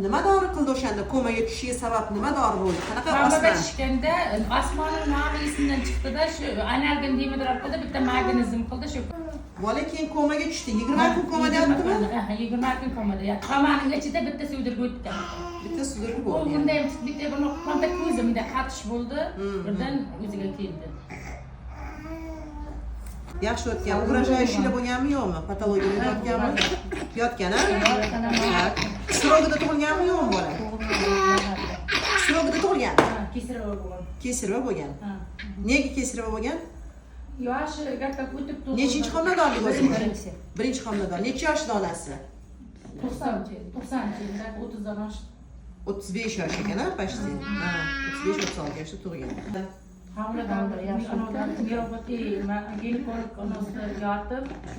nima dori qildi o'shanda komaga tushishiga sabab nima dori bo'ldi? Qanaqa Komada osmon? tushganda osmonning nomi esimdan chiqdi-da, shu analgin demoterapiyada bitta magnezim qildi shu. Bola keyin komaga tushdi. 20 kun komada yotdimi? 20 kun komada yotdi. Komaning ichida bitta suvdirga o'tdi. Bitta sudurgi U bo'ldi. bunday bitta bir nuqtada ko'zimda qatish bo'ldi. Birdan o'ziga keldi. Yaxshi o'tgan. Ugrajayishlar bo'lganmi yo'qmi? Patologiyada yotganmi? Yotgan, ha? Srogida tug'ilganmi yo'qmi bola? Srogida tug'ilgan. Kesirova bo'lgan. Kesirova bo'lgan. Nega kesirova bo'lgan? Yosh gapga o'tib turdi. Nechinchi homiladorlik o'zi? Birinchi homilador. Necha yoshda onasi? 90-yilda 30dan oshdi. 35 yosh ekan, ha, почти. Ha, 35-36 yoshda tug'ilgan. Homilador yoshda neyropati ginekolog onosida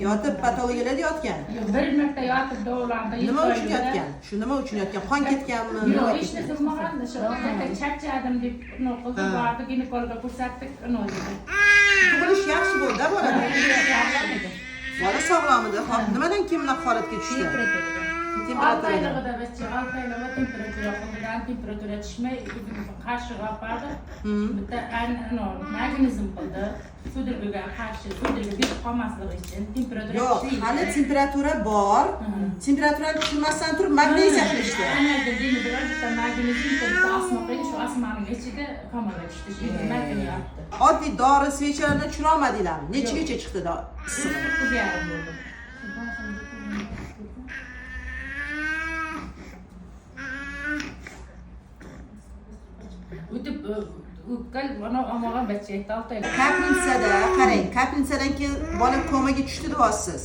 Yotib patologiyalarda yotgan. bir marta yotib davolandi. Nima uchun yotgan? Shu nima uchun yotgan? Qon ketganmi? Yo'q, hech narsa bo'lmagan. Shu charchadim deb qildi, bordi ginekologga ko'rsatdik, dedi. Tug'ilish yaxshi bo'ldi, bola. Bola sog'lom edi. Hop, nimadan keyin bunaqa holatga tushdi? Temperatura. 6 oylig'ida temperatura qildigan, temperatura tushmay qarshiga opardi. Bitta magnezim qildi. Sudirga qarshi, sudirga berib qolmasligi uchun temperatura Yo'q, hali temperatura bor. Temperaturani tushirmasdan turib magneziya qilishdi. Analda demotirar bitta magnezim bitta osma qo'ydi, shu osmaning ichida komaga tushdi. Shu magneziya yotdi. Oddiy dori svechalarni tushira olmadinglarmi? Nechigacha chiqdi issig'i? 9,5 bo'ldi. O'tib o'kkal mana olmagan bachcha aytdi 6 oylik. Kapnitsada, qarang, kapnitsadan keyin bola komaga tushdi deyapsiz.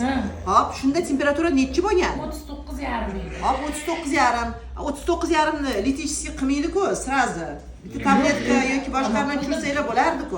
Hop, shunda temperatura nechi bo'lgan? 39,5 edi. Hop, 39,5. 39,5 ni litический qilmaydi-ku, сразу. Bitta tabletka yoki boshqa bilan tursanglar bo'lardi-ku.